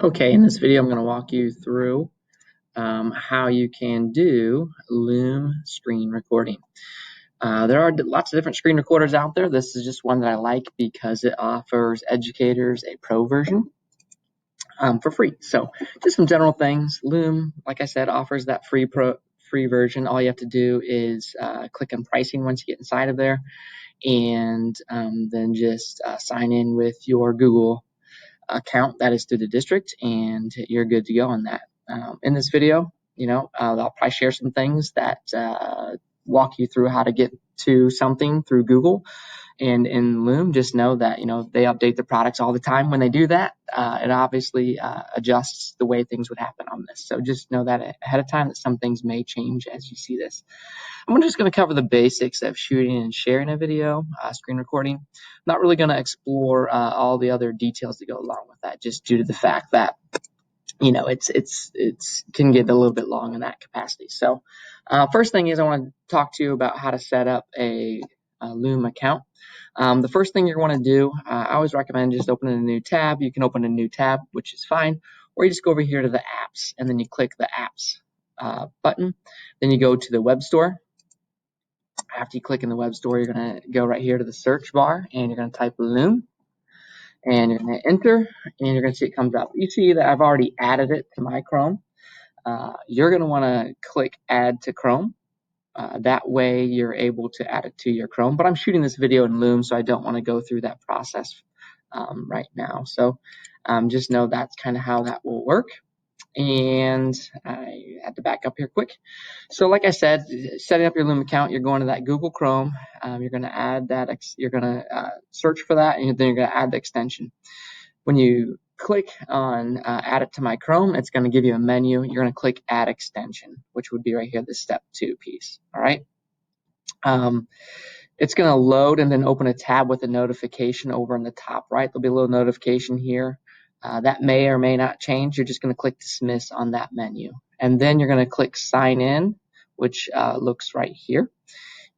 Okay, in this video, I'm going to walk you through how you can do Loom screen recording. There are lots of different screen recorders out there. This is just one that I like because it offers educators a pro version for free. So just some general things. Loom, like I said, offers that free version. All you have to do is click on pricing once you get inside of there, and then just sign in with your Google account that is through the district, and you're good to go on that. In this video, I'll probably share some things that walk you through how to get to something through Google. And in Loom, just know that they update the products all the time. When they do that, it obviously adjusts the way things would happen on this. So just know that ahead of time that some things may change as you see this. I'm just going to cover the basics of shooting and sharing a video, screen recording. I'm not really going to explore all the other details that go along with that, just due to the fact that it's can get a little bit long in that capacity. So first thing is I want to talk to you about how to set up a Loom account. The first thing you're going to do, I always recommend just opening a new tab. You can open a new tab, which is fine, or you just go over here to the apps, and then you click the apps button. Then you go to the web store. After you click in the web store, you're going to go right here to the search bar, and you're going to type Loom, and you're going to enter, and you're going to see it comes up. You see that I've already added it to my Chrome. You're going to want to click Add to Chrome. That way you're able to add it to your Chrome. But I'm shooting this video in Loom, so I don't want to go through that process right now. So just know that's kind of how that will work. And I had to back up here quick. So like I said, setting up your Loom account, you're going to that Google Chrome. You're going to add that, you're going to search for that, and then you're going to add the extension. When you click on add it to my Chrome, it's going to give you a menu. You're going to click add extension, which would be right here, the step 2 piece. All right. It's going to load and then open a tab with a notification over in the top right. There'll be a little notification here. That may or may not change. You're just going to click dismiss on that menu. And then you're going to click sign in, which looks right here.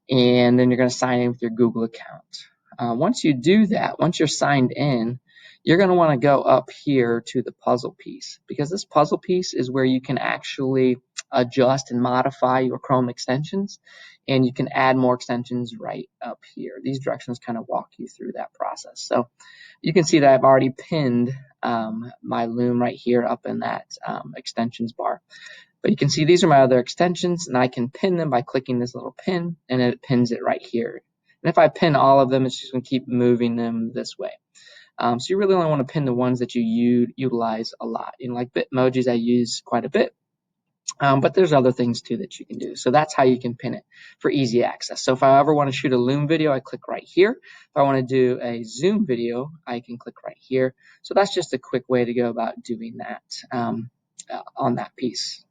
And then you're going to sign in with your Google account. Once you do that, once you're signed in, you're going to want to go up here to the puzzle piece, because this puzzle piece is where you can actually adjust and modify your Chrome extensions, and you can add more extensions right up here. These directions kind of walk you through that process. So you can see that I've already pinned my Loom right here up in that extensions bar. But you can see these are my other extensions, and I can pin them by clicking this little pin, and it pins it right here. And if I pin all of them, it's just going to keep moving them this way. So you really only want to pin the ones that you utilize a lot. Like Bitmojis, I use quite a bit. But there's other things too that you can do. So that's how you can pin it for easy access. So if I ever want to shoot a Loom video, I click right here. If I want to do a Zoom video, I can click right here. So that's just a quick way to go about doing that on that piece.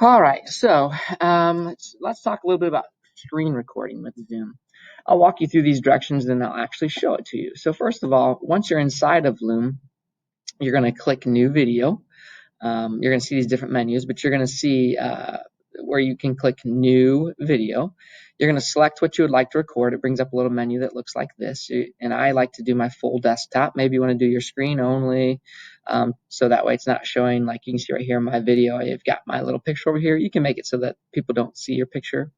All right, so let's talk a little bit about screen recording with Zoom. I'll walk you through these directions, and I'll actually show it to you. So first of all, once you're inside of Loom, you're going to click New Video. You're going to see these different menus, but you're going to see where you can click New Video. You're going to select what you would like to record. It brings up a little menu that looks like this, and I like to do my full desktop. Maybe you want to do your screen only, so that way it's not showing, like you can see right here in my video, I've got my little picture over here. You can make it so that people don't see your picture,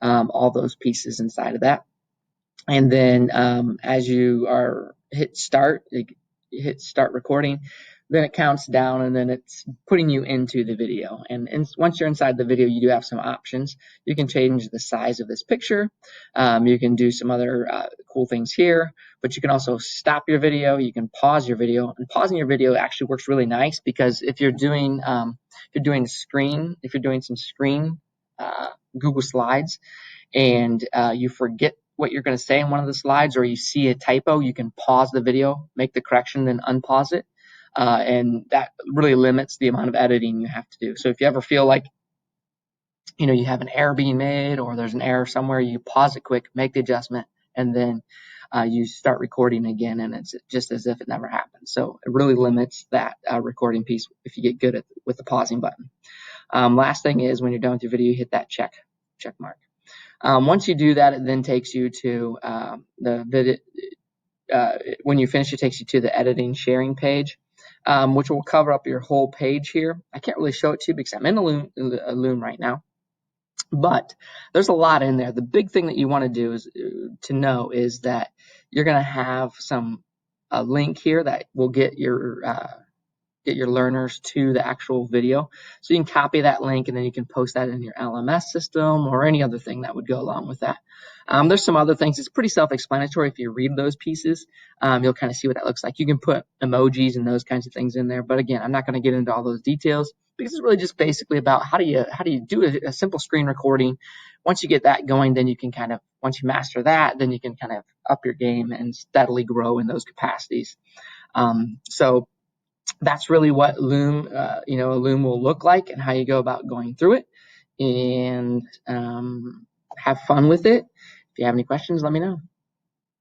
all those pieces inside of that. And then as you hit start recording, then it counts down, and then it's putting you into the video. And once you're inside the video, you do have some options. You can change the size of this picture. You can do some other cool things here, but you can also stop your video. You can pause your video, and pausing your video actually works really nice, because if you're doing some screen Google Slides, and you forget what you're going to say in one of the slides, or you see a typo, you can pause the video, make the correction, then unpause it. And that really limits the amount of editing you have to do. So if you ever feel like you have an error being made, or there's an error somewhere, you pause it quick, make the adjustment, and then you start recording again, and it's just as if it never happened. So it really limits that recording piece if you get good with the pausing button. Last thing is, when you're done with your video, you hit that check mark. Once you do that, it then takes you to the video. When you finish, it takes you to the editing sharing page. which will cover up your whole page here. I can't really show it to you because I'm in a Loom right now. But there's a lot in there. The big thing that you want to do is to know is that you're going to have a link here that will get your learners to the actual video. So you can copy that link and then you can post that in your LMS system or any other thing that would go along with that. There's some other things. It's pretty self-explanatory. If you read those pieces, you'll kind of see what that looks like. You can put emojis and those kinds of things in there. But again, I'm not going to get into all those details because it's really just basically about how do you do a simple screen recording. Once you get that going, then you can once you master that, then you can kind of up your game and steadily grow in those capacities. So that's really what a Loom will look like and how you go about going through it, and have fun with it. If you have any questions, let me know.